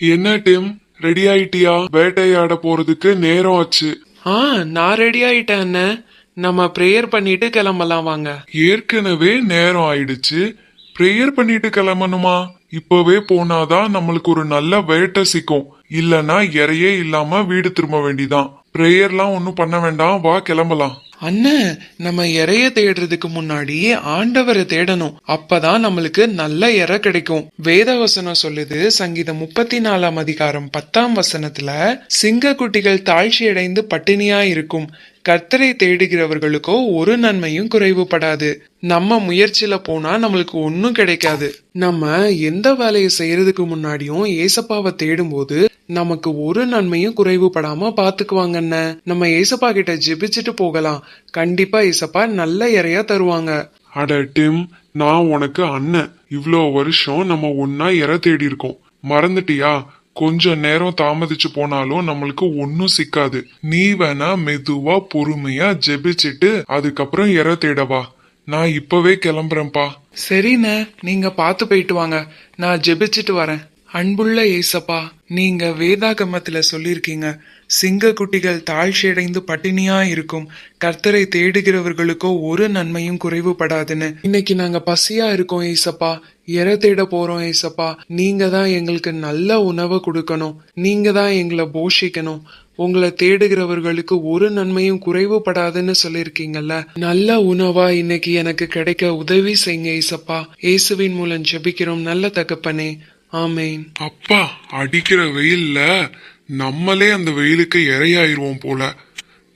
என்ன dim, ready ஆயிட்டியா? வேட்டையாட போறதுக்கு நேரம் ஆச்சு. நான் ரெடி ஆயிட்டேன் அண்ணே. நம்ம பிரேயர் பண்ணிட்டு கிளம்பலாம் வாங்க. ஏற்கனவே நேரம் ஆயிடுச்சு. பிரேயர் பண்ணிட்டு கிளம்பணுமா? இப்பவே போனாதான் நம்மளுக்கு ஒரு நல்ல வேட்டை சிக்கும். இல்லனா இறையே இல்லாம வீடு திரும்ப வேண்டிதான். பிரேயர்லாம் ஒன்னும் பண்ண வேண்டாம், வா கிளம்பலாம். அண்ணே, நம்ம இறைய தேடுறதுக்கு முன்னாடி ஆண்டவரை தேடணும். அப்பதான் நம்மளுக்கு நல்ல இறை கிடைக்கும். வேதவசனம் சொல்லுது, சங்கீதம் 34 அதிகாரம் 10 சிங்க குட்டிகள் தாழ்ச்சி அடைந்து பட்டினியா இருக்கும், கர்த்தரை தேடுகிறவர்களுக்கோ ஒரு நன்மையும் குறைவுபடாது. நம்ம முயற்சியில போனா நம்மளுக்கு ஒன்னும் கிடைக்காது. நம்ம எந்த வேலையை செய்யறதுக்கு முன்னாடியும் ஏசப்பாவை தேடும் போது நமக்கு ஒரு நன்மையும் குறைவுபடாம பாத்துக்குவாங்கன்னு. நம்ம ஏசப்பா கிட்ட ஜெபிச்சுட்டு போகலாம். கண்டிப்பா ஏசப்பா நல்ல இறையா தருவாங்க. அட டிம், நான் உனக்கு அண்ணன். இவ்ளோ வருஷம் நம்ம ஒன்னா இறை தேடி இருக்கோம், மறந்துட்டியா? கொஞ்ச நேரம் தாமதிச்சு போனாலும் நம்மளுக்கு ஒன்னும் சிக்காது. நீ வேணா மெதுவா பொறுமையா ஜெபிச்சுட்டு அதுக்கப்புறம் இறை தேடவா. நான் இப்பவே கிளம்புறேன்பா. சரிண்ணே, நீங்க பாத்து போயிட்டு வாங்க. நான் ஜெபிச்சுட்டு வரேன். அன்புள்ள ஏசப்பா, நீங்க வேதாகமத்துல சொல்லிருக்கீங்க, சிங்க குட்டிகள் தாழ்ச்சி அடைந்து பட்டினியா இருக்கும், கர்த்தரை தேடுகிறவர்களுக்கோ ஒரு நன்மையும் குறைவுபடாதுன்னு. இன்னைக்கு நாங்க பசியா இருக்கோம் ஏசப்பா, இறை தேட போறோம் ஏசப்பா. நீங்க தான் எங்களுக்கு நல்ல உணவை கொடுக்கணும். நீங்க தான் எங்களை போஷிக்கணும். உங்களை தேடுகிறவர்களுக்கு ஒரு நன்மையும் குறைவுபடாதுன்னு சொல்லிருக்கீங்கல்ல. நல்ல உணவா இன்னைக்கு எனக்கு கிடைக்க உதவி செய்யுங்க ஏசப்பா. இயேசுவின் மூலம் ஜெபிக்கிறோம் நல்ல தகப்பனே, ஆமேன். அப்பா, அடிக்கிற வெயில்ல நம்மளே அந்த வெயிலுக்கு இரையாயிருவோம் போல.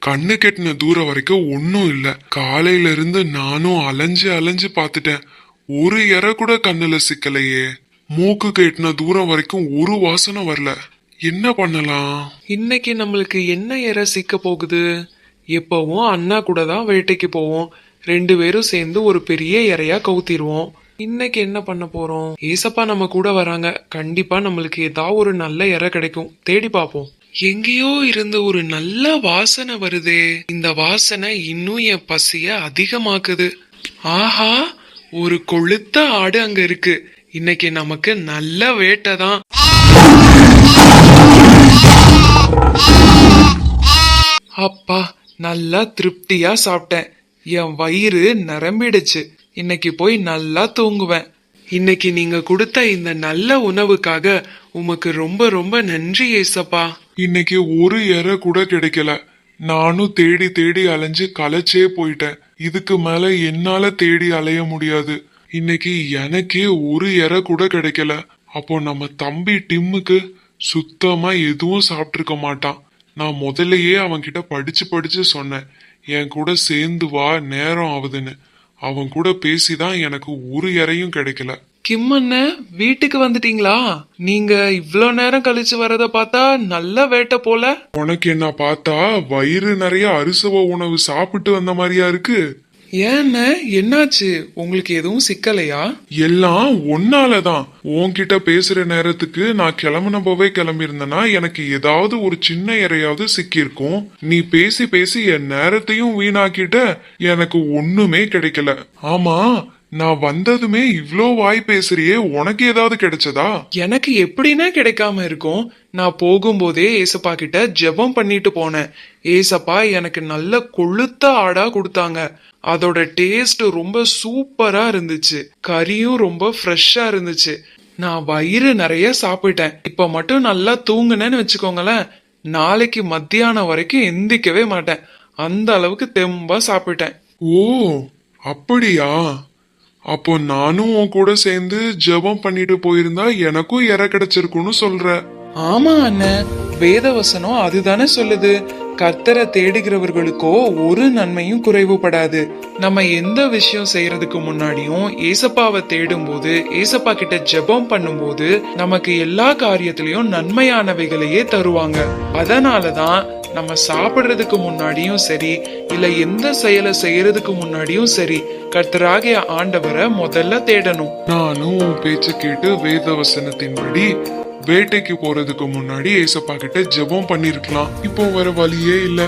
கண்ணு கெட்டின தூரம் வரைக்கும் ஒன்னும் இல்ல. காலையில இருந்து நானும் அலைஞ்சு அலைஞ்சு பாத்துட்டேன், ஒரு இறை கூட கண்ணுல சிக்கலையே. மூக்கு கெட்டின தூரம் வரைக்கும் ஒரு வாசனை வரல. என்ன பண்ணலாம்? இன்னைக்கு நம்மளுக்கு என்ன இறை சிக்க போகுது? எப்பவும் அண்ணா கூட தான் வேட்டைக்கு போவோம். 2 பேரும் சேர்ந்து ஒரு பெரிய இறையா கவுத்திடுவோம். இன்னைக்கு என்ன பண்ண போறோம்? ஏசப்பா நம்ம கூட வராங்க. கண்டிப்பா நம்மளுக்கு ஏதாவது ஒரு நல்ல இறை கிடைக்கும். தேடி பாப்போம். எங்கேயோ இருந்து ஒரு நல்ல வாசனை வருதே. இந்த வாசனை இன்னும் என் பசிய அதிகமாக்குது. ஆஹா, ஒரு கொளுத்த ஆடு அங்க இருக்கு. இன்னைக்கு நமக்கு நல்ல வேட்டை தான். அப்பா, நல்லா திருப்தியா சாப்பிட்டேன். என் வயிறு நிரம்பிடுச்சு. இன்னைக்கு போய் நல்லா தூங்குவேன். இன்னைக்கு நீங்க கொடுத்த இந்த நல்ல உணவுக்காக உமக்கு ரொம்ப ரொம்ப நன்றி ஏசப்பா. இன்னைக்கு ஒரு இறை கூட கிடைக்கல. நானும் தேடி தேடி அலைஞ்சு களைச்சே போயிட்டேன். இதுக்கு மேல என்னால தேடி அலைய முடியாது. இன்னைக்கு எனக்கே ஒரு இறை கூட கிடைக்கல. அப்போ நம்ம தம்பி டிம்முக்கு சுத்தமா எதுவும் சாப்பிட்டிருக்க மாட்டான். நான் முதல்லயே அவன்கிட்ட படிச்சு படிச்சு சொன்னேன், என் கூட சேர்ந்து வா, நேரம் ஆகுதுன்னு. அவன் கூட பேசிதான் எனக்கு ஒரு இறையும் கிடைக்கல. கிம்மண்ண, வீட்டுக்கு வந்துட்டீங்களா? நீங்க இவ்ளோ நேரம் கழிச்சு வரத பார்த்தா நல்ல வேட்டை போல. உனக்கு என்ன பார்த்தா வயிறு நிறைய அரிசவ உணவு சாப்பிட்டு வந்த மாதிரியா இருக்கு? ஏன்ன, என்னாச்சு? உங்களுக்கு எதுவும் சிக்கலையா? எல்லாம் ஒன்னாலதான். உன்கிட்ட பேசுற நேரத்துக்கு நான் கிளம்புனப்பவே கிளம்பியிருந்தேன்னா எனக்கு ஏதாவது ஒரு சின்ன இறையாவது சிக்கியிருக்கும். நீ பேசி பேசி என் நேரத்தையும் வீணாக்கிட்ட. எனக்கு ஒண்ணுமே கிடைக்கல. ஆமா, நான் வந்ததுமே இவ்ளோ வாய் பேசுறியே, உனக்கு ஏதாவது கிடைச்சதா? எனக்கு எப்படின்னா கிடைக்காம இருக்கும். நான் போகும்போதே ஏசப்பா கிட்ட ஜெபம் பண்ணிட்டு போனேன். ஏசப்பா எனக்கு நல்ல கொளுத்த ஆடா கொடுத்தாங்க. அதோட டேஸ்ட் ரொம்ப சூப்பரா இருந்துச்சு. கறியும் ரொம்ப ஃப்ரெஷ்ஷா இருந்துச்சு. நான் வயிறு நிறைய சாப்பிட்டேன். இப்ப மட்டும் நல்லா தூங்குனேன்னு வச்சுக்கோங்களேன், நாளைக்கு மத்தியானம் வரைக்கும் எந்திக்கவே மாட்டேன். அந்த அளவுக்கு தெம்பா சாப்பிட்டேன். ஓ, அப்படியா? அப்போ நானும் உன் கூட சேர்ந்து ஜெபம் பண்ணிட்டு போயிருந்தா எனக்கும் இறை கிடைச்சிருக்குன்னு சொல்ற. ஆமா அண்ணன், வேதவசனம் அதுதானே சொல்லுது, கர்த்தரை தேடுகிறவர்களுக்கோ ஒரு நன்மையும் குறைவுபடாது. நம்ம எந்த விஷயம் செய்யறதுக்கு முன்னாடியும் ஏசப்பாவை தேடும் போது, ஏசப்பா கிட்ட ஜெபம் பண்ணும்போது நமக்கு எல்லா காரியத்திலயும் நன்மையானவைகளையே தருவாங்க. அதனாலதான் நம்ம சாப்பிடுறதுக்கு முன்னாடியும் சரி, இல்ல எந்த செயலை செய்யறதுக்கு முன்னாடியும் சரி, கர்த்தராகிய ஆண்டவரை முதல்ல தேடணும். நானும் உன் பேச்சு கேட்டு வேதவசனத்தின்படி வேட்டைக்கு போறதுக்கு முன்னாடி ஏசப்பா கிட்ட ஜெபம் பண்ணிருக்கலாம். இப்போ வர வழியே இல்ல.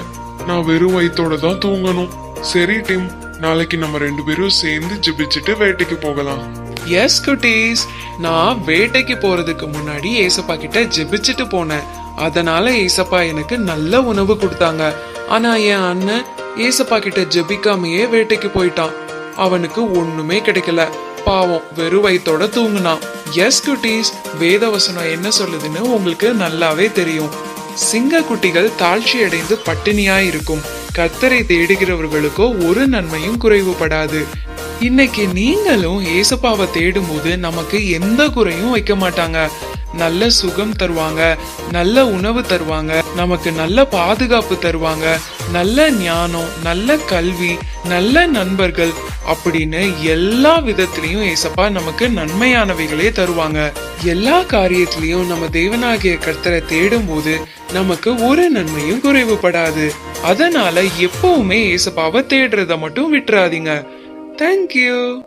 நான் வெறும் வயித்தோட தான் தூங்கணும். சரி டிம், நாளைக்கு நம்ம 2 பேரும் சேர்ந்து ஜெபிச்சுட்டு வேட்டைக்கு போகலாம். எஸ் குட்டீஸ், நான் வேட்டைக்கு போறதுக்கு முன்னாடி ஏசப்பா கிட்ட ஜெபிச்சுட்டு போனேன். அதனால ஏசப்பா எனக்கு நல்ல உணவு கொடுத்தாங்க. ஆனா என் அண்ணன் ஏசப்பா கிட்ட ஜெபிக்காமையே வேட்டைக்கு போயிட்டான். அவனுக்கு ஒண்ணுமே கிடைக்கல. பாவம், வெறும் வயித்தோட தூங்குனான். எஸ் குட்டீஸ், வேதவசனம் என்ன சொல்லுதுன்னு உங்களுக்கு நல்லாவே தெரியும். சிங்க குட்டிகள் தாழ்ச்சி அடைந்து பட்டினியா இருக்கும். கர்த்தரை தேடுகிறவர்களுக்கோ ஒரு நன்மையும் குறைவுபடாது. இன்னைக்கு நீங்களும் ஏசப்பாவை தேடும் போது நமக்கு எந்த குறையும் வைக்க மாட்டாங்க. நல்ல சுகம் தருவாங்க, நல்ல உணவு தருவாங்க, நமக்கு நல்ல பாதுகாப்பு தருவாங்க, நல்ல ஞானம், நல்ல கல்வி, நல்ல நண்பர்கள் அப்படின்னு எல்லா விதத்திலையும் ஏசப்பா நமக்கு நன்மையானவைகளே தருவாங்க. எல்லா காரியத்திலையும் நம்ம தேவனாகிய கர்த்தரை தேடும் போது நமக்கு ஒரு நன்மையும் குறைவுபடாது. அதனால எப்பவுமே ஏசப்பாவை தேடுறத மட்டும் விட்டுறாதீங்க. Thank you.